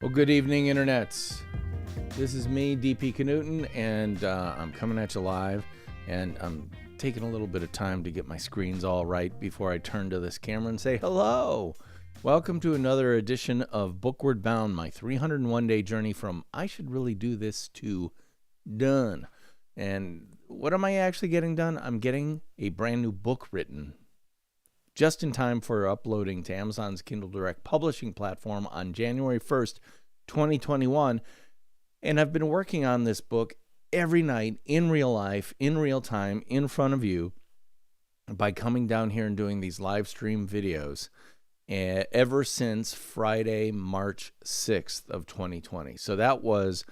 Well, good evening, internets. This is me, DP Knudten, and I'm coming at you live, and I'm taking a little bit of time to get my screens all right before I turn to this camera and say hello. Welcome to another edition of BOOKWARD BOUND, my 301-day journey from I should really do this to done. And what am I actually getting done? I'm getting a brand new book written just in time for uploading to Amazon's Kindle Direct publishing platform on January 1st, 2021. And I've been working on this book every night in real life, in real time, in front of you by coming down here and doing these live stream videos ever since Friday, March 6th of 2020. So that was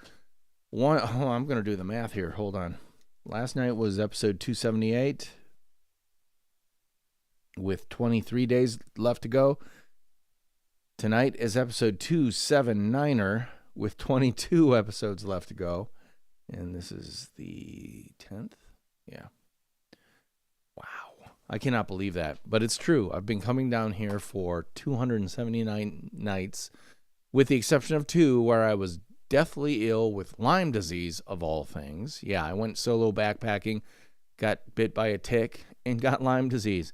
one. Oh, I'm going to do the math here. Hold on. Last night was episode 278. With 23 days left to go. Tonight is episode 279er with 22 episodes left to go. And this is the 10th? Yeah. Wow. I cannot believe that. But it's true. I've been coming down here for 279 nights, with the exception of 2 where I was deathly ill with Lyme disease, of all things. Yeah, I went solo backpacking, got bit by a tick, and got Lyme disease.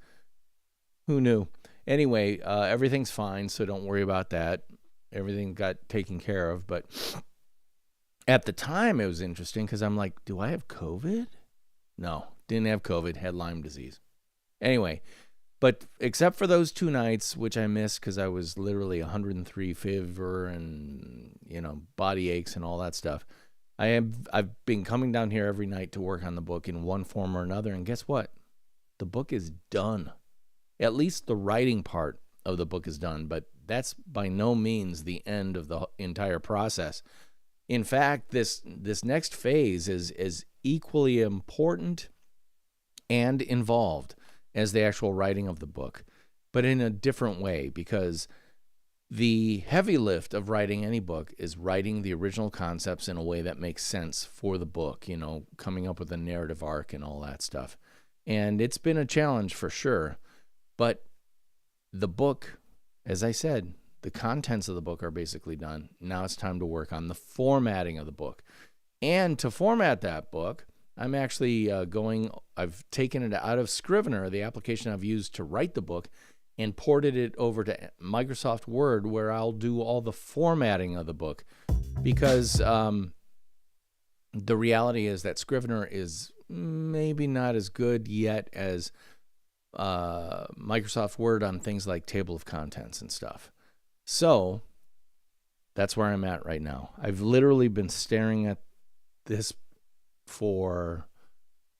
Who knew? Anyway, everything's fine, so don't worry about that. Everything got taken care of. But at the time, it was interesting because I'm like, do I have COVID? No, didn't have COVID, had Lyme disease. Anyway, but except for those 2 nights, which I missed because I was literally 103 fever and, body aches and all that stuff, I've been coming down here every night to work on the book in one form or another. And guess what? The book is done. At least the writing part of the book is done, but that's by no means the end of the entire process. In fact, this next phase is equally important and involved as the actual writing of the book, but in a different way, because the heavy lift of writing any book is writing the original concepts in a way that makes sense for the book, coming up with a narrative arc and all that stuff. And it's been a challenge for sure. But the book, as I said, the contents of the book are basically done. Now it's time to work on the formatting of the book. And to format that book, I'm actually I've taken it out of Scrivener, the application I've used to write the book, and ported it over to Microsoft Word, where I'll do all the formatting of the book. Because the reality is that Scrivener is maybe not as good yet as Microsoft Word on things like table of contents and stuff. So that's where I'm at right now. I've literally been staring at this for,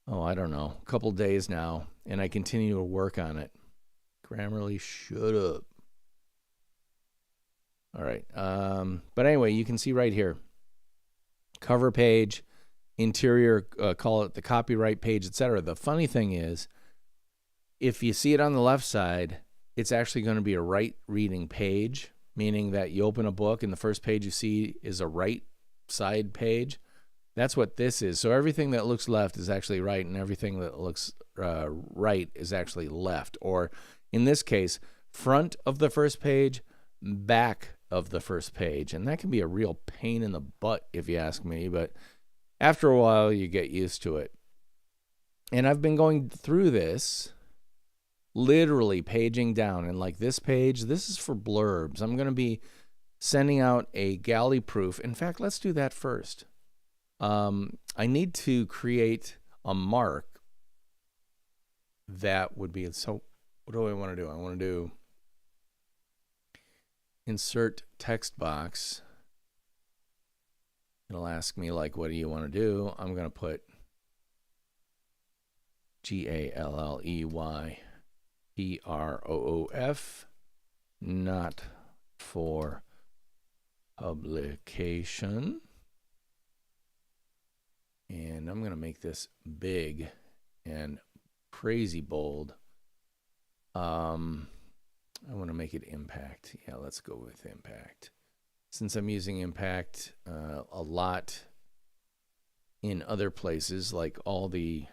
a couple days now, and I continue to work on it. Grammarly, shut up. All right. But anyway, you can see right here, cover page, interior, call it the copyright page, etc. The funny thing is, if you see it on the left side, it's actually going to be a right reading page, meaning that you open a book and the first page you see is a right side page. That's what this is. So everything that looks left is actually right, and everything that looks right is actually left. Or in this case, front of the first page, back of the first page. And that can be a real pain in the butt, if you ask me. But after a while, you get used to it. And I've been going through this, literally paging down, and like this page, this is for blurbs. I'm going to be sending out a galley proof. In fact, let's do that first. I need to create a mark that would be, so what do I want to do? I want to do insert text box. It'll ask me like, what do you want to do? I'm going to put GALLEY PROOF, not for publication. And I'm going to make this big and crazy bold. I want to make it impact. Yeah, let's go with impact. Since I'm using impact a lot in other places, like all the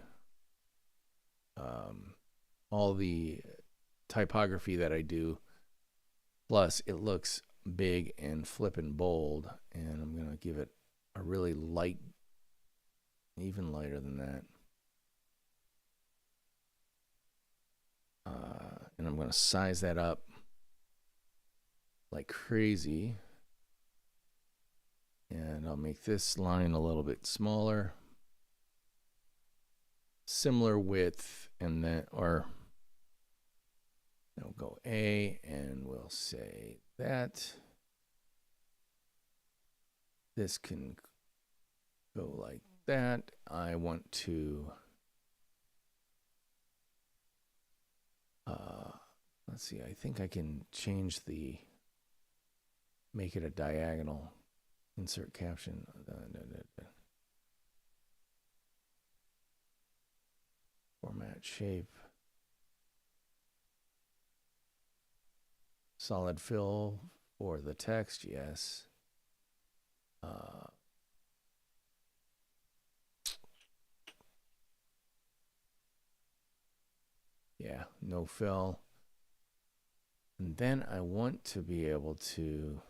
typography that I do, plus it looks big and flippin' bold, and I'm going to give it a really light, even lighter than that. And I'm going to size that up like crazy. And I'll make this line a little bit smaller. Similar width, and then, or we'll go A, and we'll say that. This can go like that. I want to, let's see, I think I can change make it a diagonal, insert caption. Format shape. Solid fill for the text, yes. Yeah, no fill. And then I want to be able to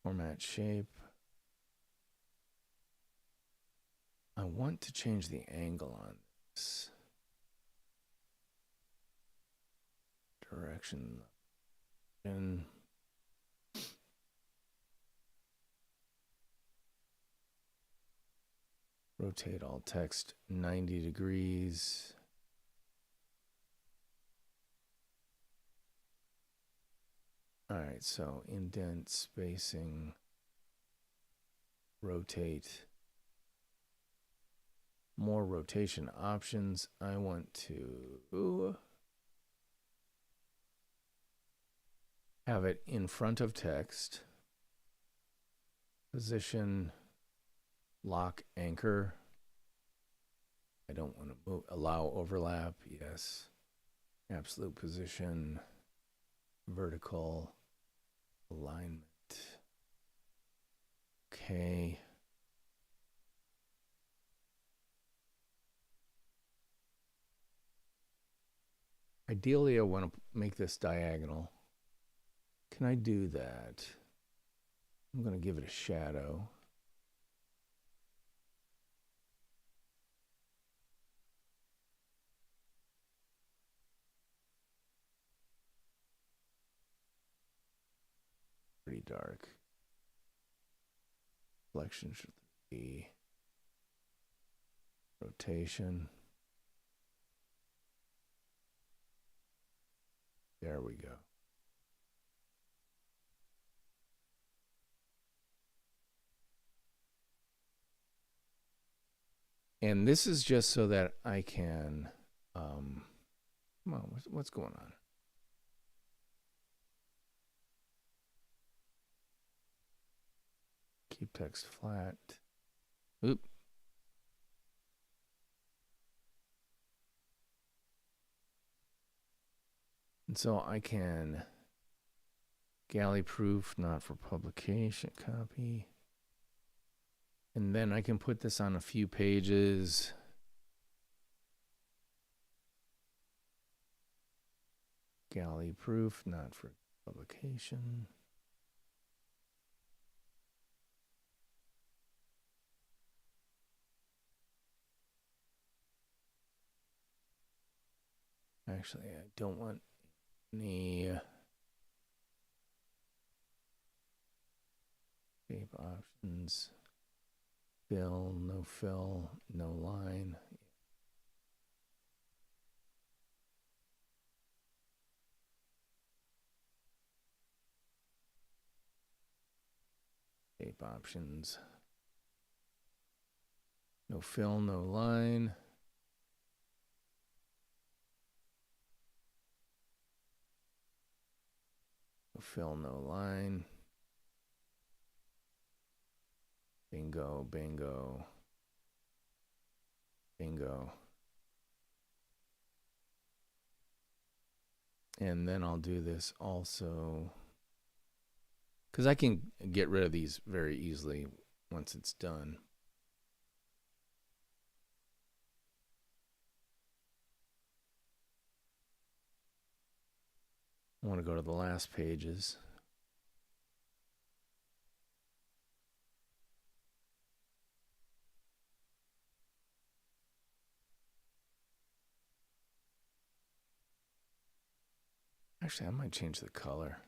format shape. I want to change the angle on this. Direction. And rotate all text 90 degrees. All right, so indent, spacing, rotate. More rotation options. I want to have it in front of text. Position, lock, anchor. I don't want to move. Allow overlap, yes. Absolute position, vertical, alignment. Okay. Ideally, I want to make this diagonal. Can I do that? I'm going to give it a shadow. Pretty dark. Selection should be rotation. There we go. And this is just so that I can, come on, what's going on? Keep text flat. Oop. And so I can galley proof, not for publication, copy. And then I can put this on a few pages. Galley proof, not for publication. Actually, I don't want any shape options. Fill, no line. Shape options. No fill, no line. No fill, no line. Bingo, bingo, bingo. And then I'll do this also, because I can get rid of these very easily once it's done. I want to go to the last pages. Actually, I might change the color.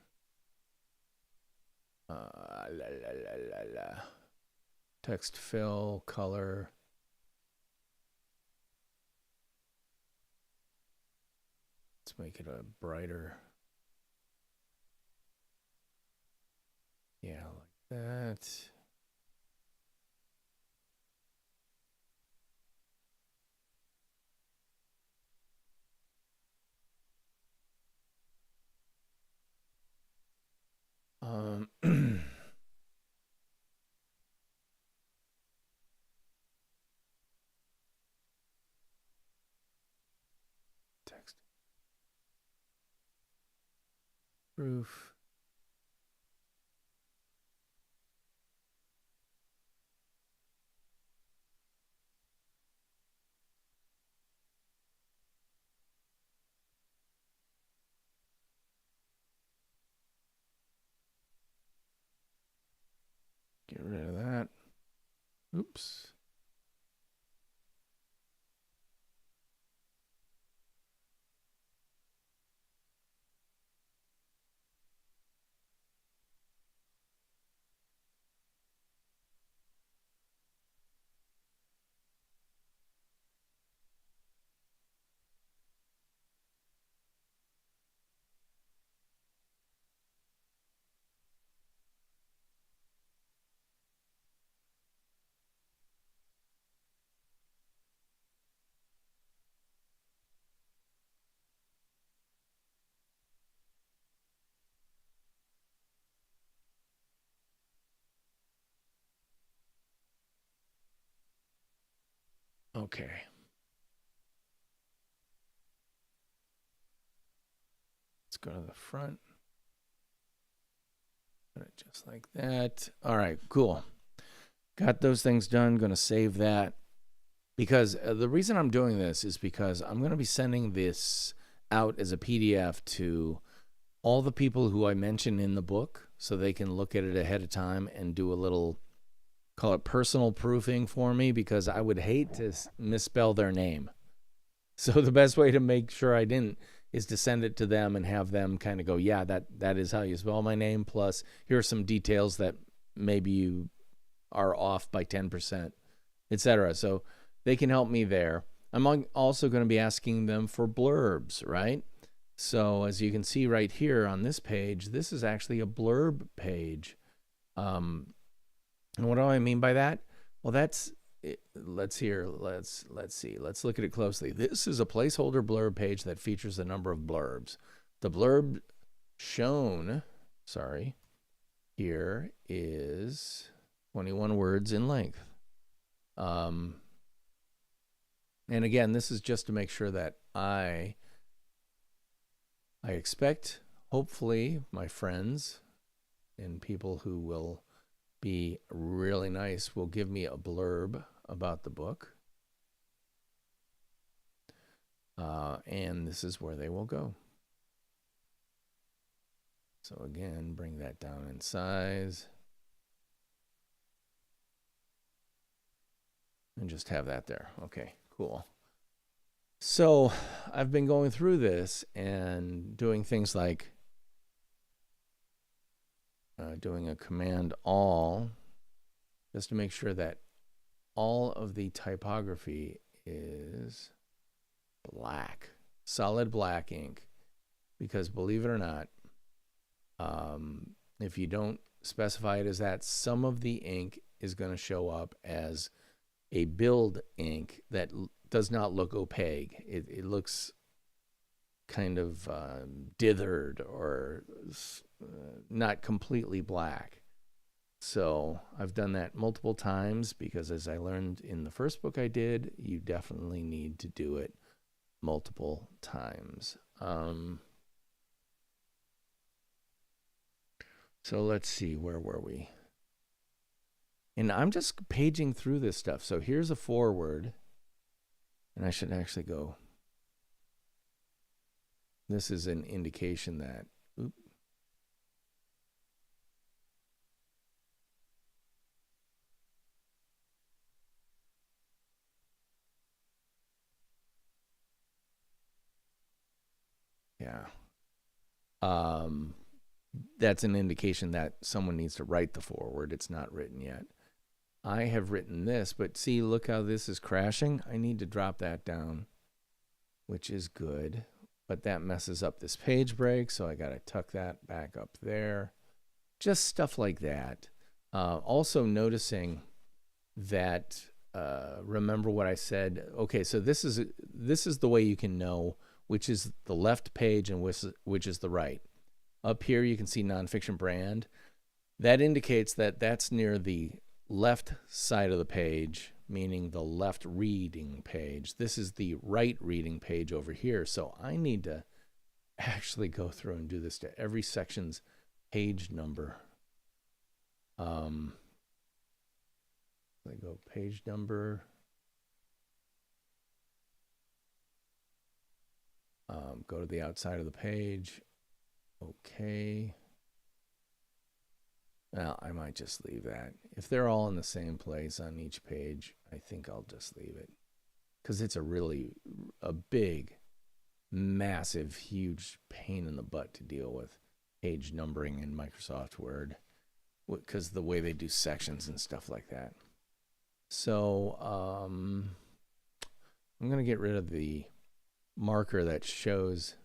Text fill, color. Let's make it a brighter. Yeah, like that. Text. Proof. Get rid of that. Oops. Okay. Let's go to the front. Put it just like that. All right, cool. Got those things done. Going to save that. Because the reason I'm doing this is because I'm going to be sending this out as a PDF to all the people who I mention in the book so they can look at it ahead of time and do a little, call it personal proofing for me, because I would hate to misspell their name. So the best way to make sure I didn't is to send it to them and have them kind of go, yeah, that is how you spell my name. Plus, here are some details that maybe you are off by 10%, etc. So they can help me there. I'm also going to be asking them for blurbs, right? So as you can see right here on this page, this is actually a blurb page. And what do I mean by that? Well, that's let's see. Let's look at it closely. This is a placeholder blurb page that features a number of blurbs. The blurb shown, here is 21 words in length. And again, this is just to make sure that I expect, hopefully, my friends and people who will be really nice will give me a blurb about the book. And this is where they will go. So again, bring that down in size. And just have that there. Okay, cool. So I've been going through this and doing things like doing a command all, just to make sure that all of the typography is black, solid black ink. Because believe it or not, if you don't specify it as that, some of the ink is going to show up as a build ink that does not look opaque. It looks kind of dithered or not completely black. So I've done that multiple times because, as I learned in the first book I did, you definitely need to do it multiple times. So let's see, where were we? And I'm just paging through this stuff. So here's a foreword. And I should actually go. This is an indication that Yeah. That's an indication that someone needs to write the foreword. It's not written yet. I have written this, but see, look how this is crashing. I need to drop that down, which is good, but that messes up this page break, so I got to tuck that back up there. Just stuff like that. Also noticing that, remember what I said. Okay, so this is the way you can know which is the left page and which is the right. Up here you can see Nonfiction Brand. That indicates that that's near the left side of the page, meaning the left reading page. This is the right reading page over here. So I need to actually go through and do this to every section's page number. I go page number. Go to the outside of the page. Okay. Well, I might just leave that. If they're all in the same place on each page, I think I'll just leave it. Because it's a big, massive, huge pain in the butt to deal with page numbering in Microsoft Word. Because the way they do sections and stuff like that. So, I'm going to get rid of the marker that shows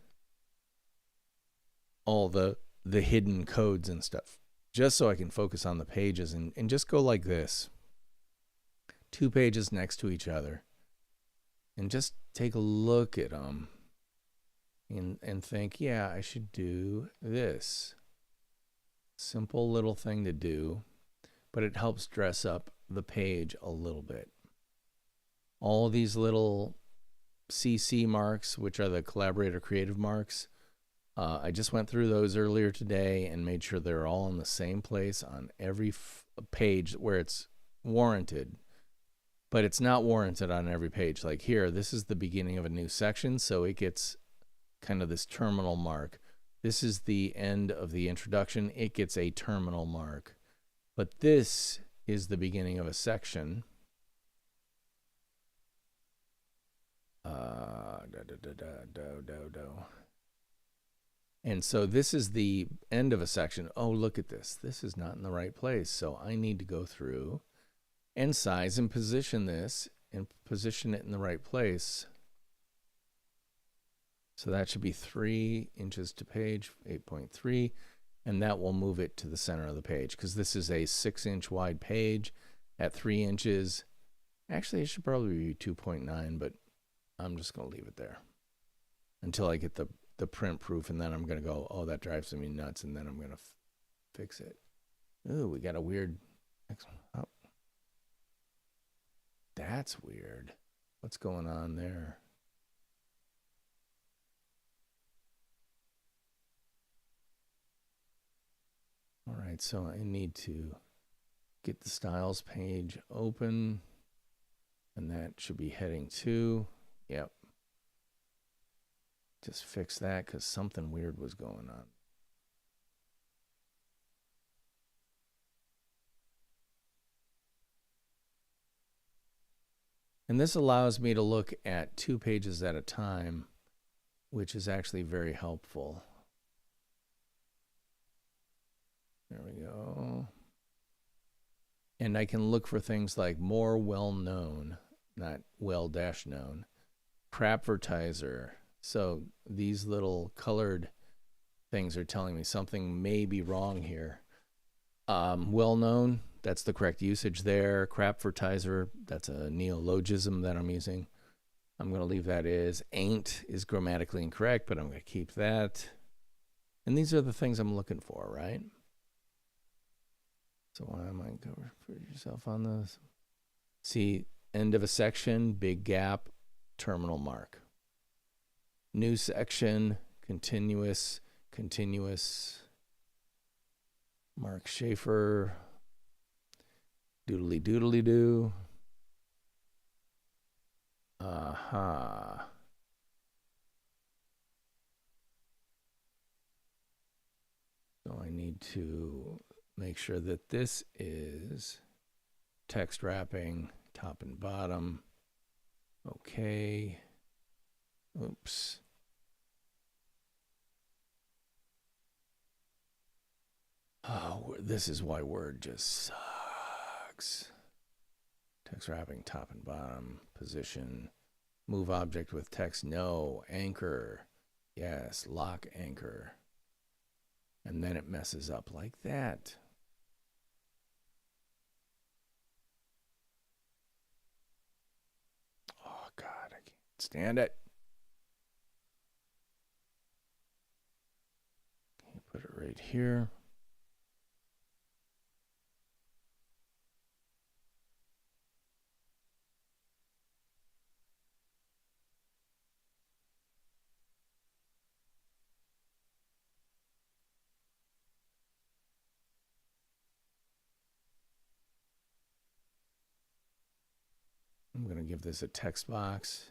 all the hidden codes and stuff, just so I can focus on the pages and just go like this. 2 pages next to each other. And just take a look at them and think, yeah, I should do this. Simple little thing to do, but it helps dress up the page a little bit. All these little CC marks, which are the collaborator creative marks, I just went through those earlier today and made sure they're all in the same place on every page where it's warranted. But it's not warranted on every page. Like here, this is the beginning of a new section, so it gets kind of this terminal mark. This is the end of the introduction. It gets a terminal mark. But this is the beginning of a section. And so this is the end of a section. Oh, look at this. This is not in the right place. So I need to go through and size and position this and position it in the right place. So that should be 3 inches to page, 8.3. And that will move it to the center of the page because this is a 6-inch wide page at 3 inches. Actually, it should probably be 2.9, but I'm just going to leave it there until I get the print proof, and then I'm going to go, oh, that drives me nuts, and then I'm going to fix it. Ooh, we got a weird... Oh. That's weird. What's going on there? All right, so I need to get the styles page open, and that should be heading 2. Yep. Just fix that because something weird was going on. And this allows me to look at 2 pages at a time, which is actually very helpful. There we go. And I can look for things like more well-known, not well-known, crapvertiser. So these little colored things are telling me something may be wrong here. Well-known, that's the correct usage there. Crapvertiser, that's a neologism that I'm using. I'm going to leave that as. Ain't is grammatically incorrect, but I'm going to keep that. And these are the things I'm looking for, right? So I might go put yourself on this. See, end of a section, big gap, terminal mark. New section, continuous, Mark Schaefer, doodly doodly doo. Aha. So I need to make sure that this is text wrapping, top and bottom. Okay. Oops. Oh, this is why Word just sucks. Text wrapping top and bottom. Position. Move object with text. No. Anchor. Yes. Lock anchor. And then it messes up like that. Oh, God. I can't stand it. Put it right here. I'm going to give this a text box.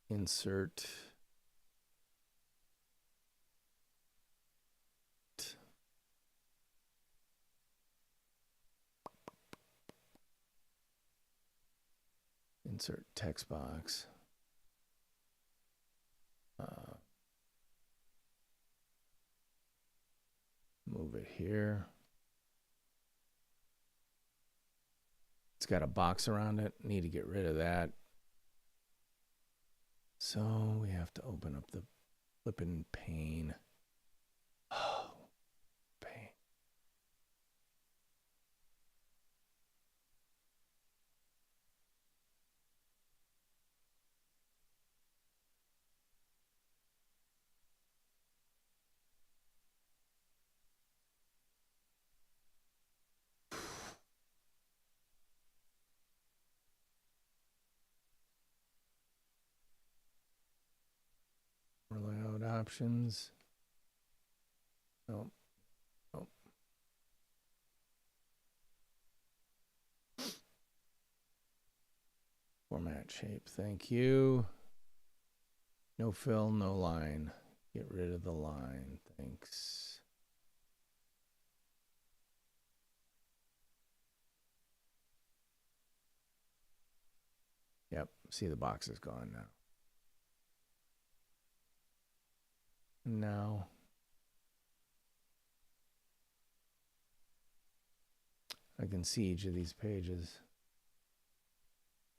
Insert. Insert text box. Move it here. It's got a box around it. Need to get rid of that. So we have to open up the flipping pane. Oh, pane. Layout options. Nope. Nope. Format shape. Thank you. No fill, no line. Get rid of the line. Thanks. Yep. See, the box is gone now. Now I can see each of these pages.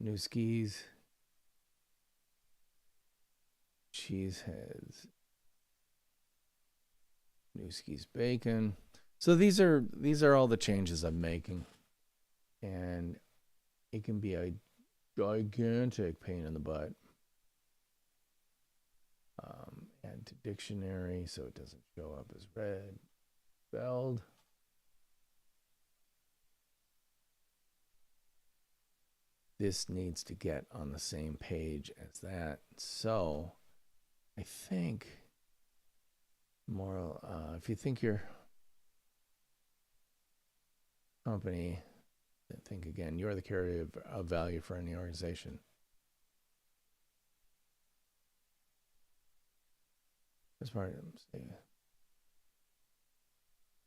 New skis. Cheese heads. New skis bacon. So these are all the changes I'm making. And it can be a gigantic pain in the butt. Add to dictionary so it doesn't show up as red spelled. This needs to get on the same page as that. So I think more, if you think your company, think again, you're the carrier of value for any organization. As part of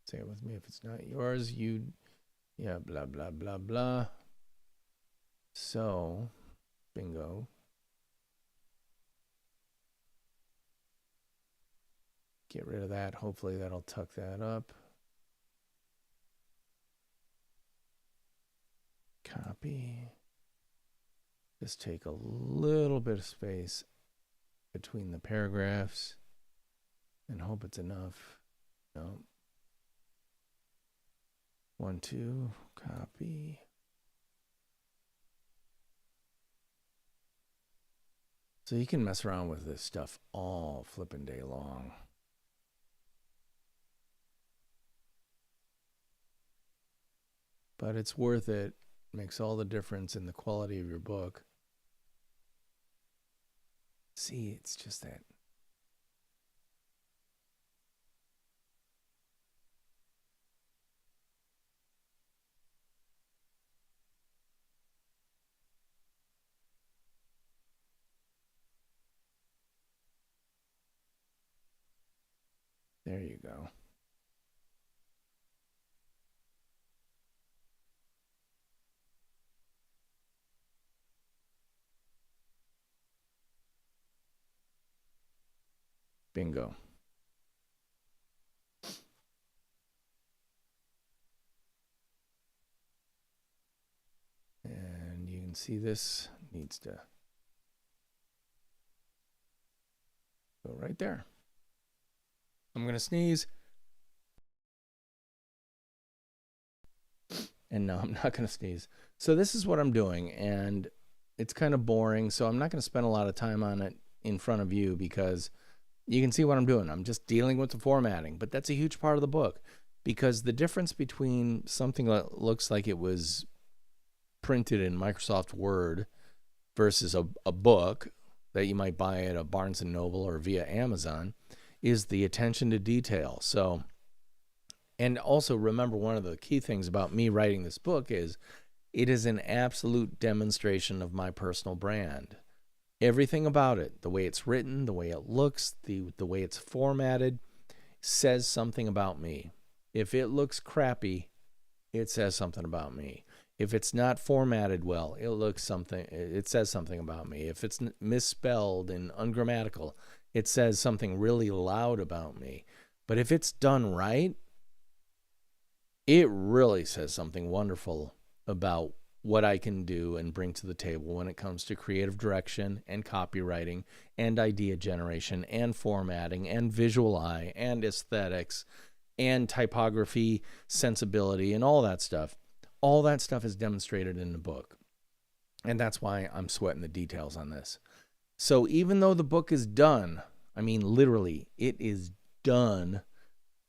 say it with me. If it's not yours, yeah, blah, blah, blah, blah. So, bingo. Get rid of that. Hopefully that'll tuck that up. Copy. Just take a little bit of space between the paragraphs and hope it's enough. No. 1, 2, copy. So you can mess around with this stuff all flipping day long. But it's worth it. Makes all the difference in the quality of your book. See, it's just that. There you go. Bingo. can see this needs to go right there. I'm going to sneeze. And no, I'm not going to sneeze. So this is what I'm doing, and it's kind of boring, so I'm not going to spend a lot of time on it in front of you because you can see what I'm doing. I'm just dealing with the formatting, but that's a huge part of the book because the difference between something that looks like it was printed in Microsoft Word versus a book that you might buy at a Barnes & Noble or via Amazon is the attention to detail. So, and also remember, one of the key things about me writing this book is it is an absolute demonstration of my personal brand. Everything about it, the way it's written, the way it looks, the way it's formatted, says something about me. If it looks crappy, it says something about me. If it's not formatted well, it says something about me. If it's misspelled and ungrammatical, it says something really loud about me. But if it's done right, it really says something wonderful about what I can do and bring to the table when it comes to creative direction and copywriting and idea generation and formatting and visual eye and aesthetics and typography sensibility and all that stuff. All that stuff is demonstrated in the book. And that's why I'm sweating the details on this. So even though the book is done, I mean, literally, it is done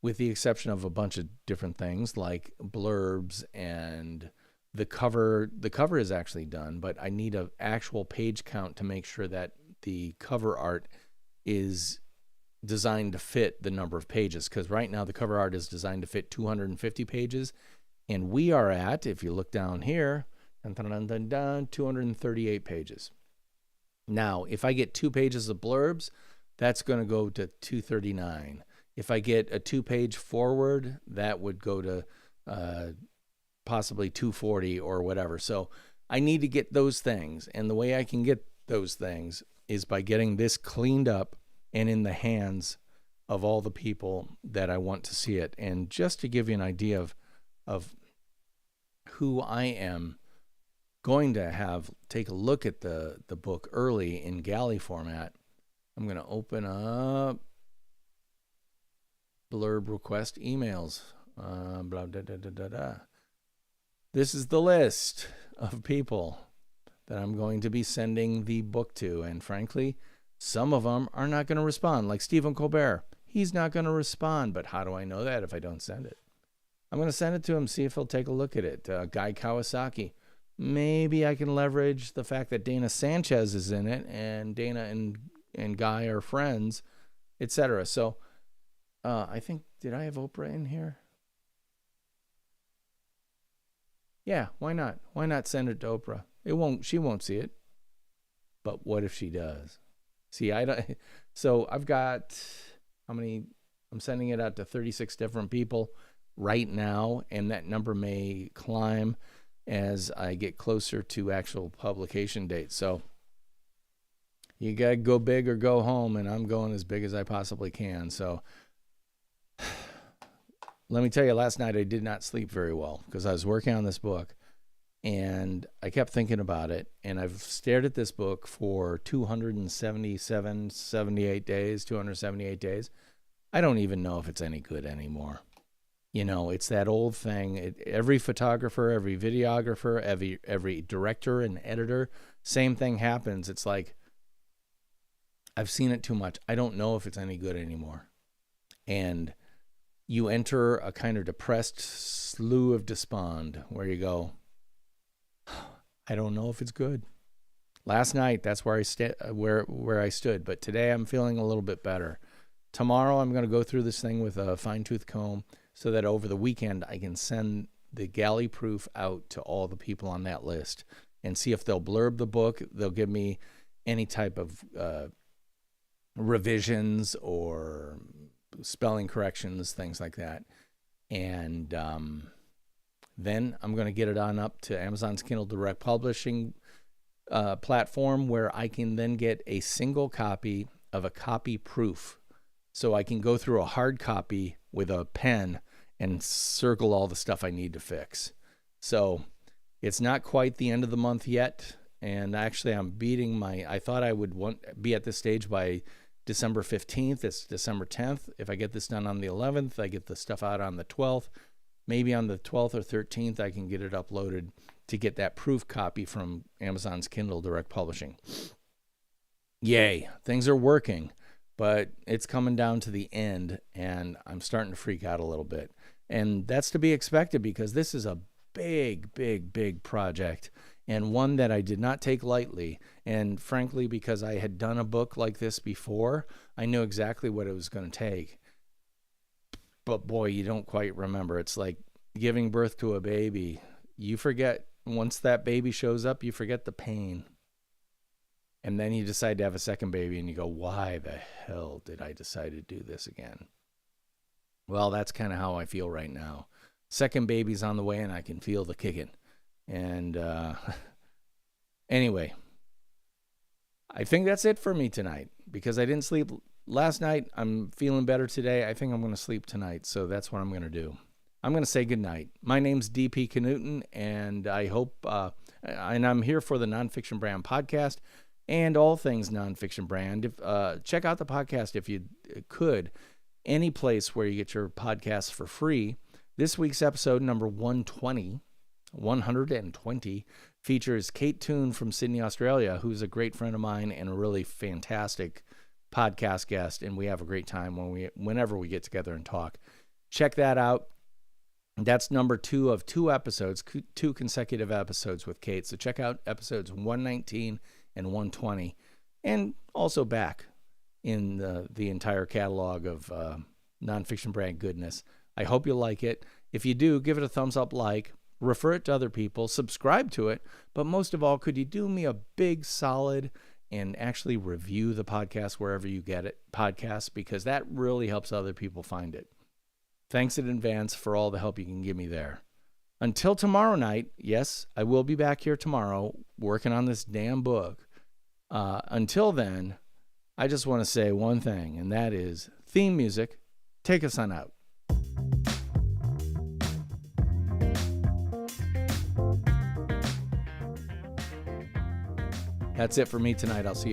with the exception of a bunch of different things like blurbs and the cover. The cover is actually done, but I need an actual page count to make sure that the cover art is designed to fit the number of pages. Because right now the cover art is designed to fit 250 pages. And we are at, if you look down here, 238 pages. Now, if I get 2 pages of blurbs, that's going to go to 239. If I get a 2-page forward, that would go to possibly 240 or whatever. So I need to get those things. And the way I can get those things is by getting this cleaned up and in the hands of all the people that I want to see it. And just to give you an idea of who I am going to take a look at the book early in galley format, I'm going to open up blurb request emails. This is the list of people that I'm going to be sending the book to. And frankly, some of them are not going to respond. Like Stephen Colbert, he's not going to respond. But how do I know that if I don't send it? I'm going to send it to him, see if he'll take a look at it. Guy Kawasaki. Maybe I can leverage the fact that Dana Sanchez is in it and Dana and Guy are friends, etc. So I think, did I have Oprah in here? Yeah, why not? Why not send it to Oprah? She won't see it. But what if she does? See, I don't. So I've got how many? I'm sending it out to 36 different people right now, and that number may climb as I get closer to actual publication date. So you got to go big or go home, and I'm going as big as I possibly can. So let me tell you, last night I did not sleep very well because I was working on this book, and I kept thinking about it, and I've stared at this book for 278 days. I don't even know if it's any good anymore. You know, it's that old thing. Every photographer, every videographer, every director and editor, same thing happens. It's like, I've seen it too much. I don't know if it's any good anymore. And you enter a kind of depressed slough of despond where you go, I don't know if it's good. Last night, that's where I stood. But today I'm feeling a little bit better. Tomorrow I'm going to go through this thing with a fine-tooth comb so that over the weekend I can send the galley proof out to all the people on that list and see if they'll blurb the book. They'll give me any type of revisions or spelling corrections, things like that. And then I'm going to get it on up to Amazon's Kindle Direct Publishing platform where I can then get a single copy of a copy proof. So I can go through a hard copy with a pen and circle all the stuff I need to fix. So It's not quite the end of the month yet, and actually I'm beating I thought I would be at this stage by December 15th. It's December 10th. If I get this done on the 11th, I get the stuff out on the 12th. Maybe on the 12th or 13th, I can get it uploaded to get that proof copy from Amazon's Kindle Direct Publishing. Yay, things are working, but it's coming down to the end, and I'm starting to freak out a little bit. And that's to be expected because this is a big, big, big project, and one that I did not take lightly. And frankly, because I had done a book like this before, I knew exactly what it was going to take. But boy, you don't quite remember. It's like giving birth to a baby. You forget, once that baby shows up, you forget the pain. And then you decide to have a second baby and you go, why the hell did I decide to do this again? Well, that's kind of how I feel right now. Second baby's on the way and I can feel the kicking. And anyway, I think that's it for me tonight because I didn't sleep last night. I'm feeling better today. I think I'm going to sleep tonight, so that's what I'm going to do. I'm going to say goodnight. My name's DP Knudten, and I hope, and I'm here for the Nonfiction Brand podcast and all things Nonfiction Brand. Check out the podcast if you could. Any place where you get your podcasts for free. This week's episode, number 120, features Kate Toon from Sydney, Australia, who's a great friend of mine and a really fantastic podcast guest, and we have a great time whenever we get together and talk. Check that out. That's number 2 of 2 episodes, 2 consecutive episodes with Kate. So check out episodes 119 and 120, and also back in the entire catalog of Nonfiction Brand goodness. I hope you like it. If you do, give it a thumbs up, refer it to other people, subscribe to it, but most of all, could you do me a big solid and actually review the podcast wherever you get it, podcasts, because that really helps other people find it. Thanks in advance for all the help you can give me there. Until tomorrow night, yes, I will be back here tomorrow working on this damn book. Until then, I just want to say one thing, and that is theme music. Take us on out. That's it for me tonight. I'll see you.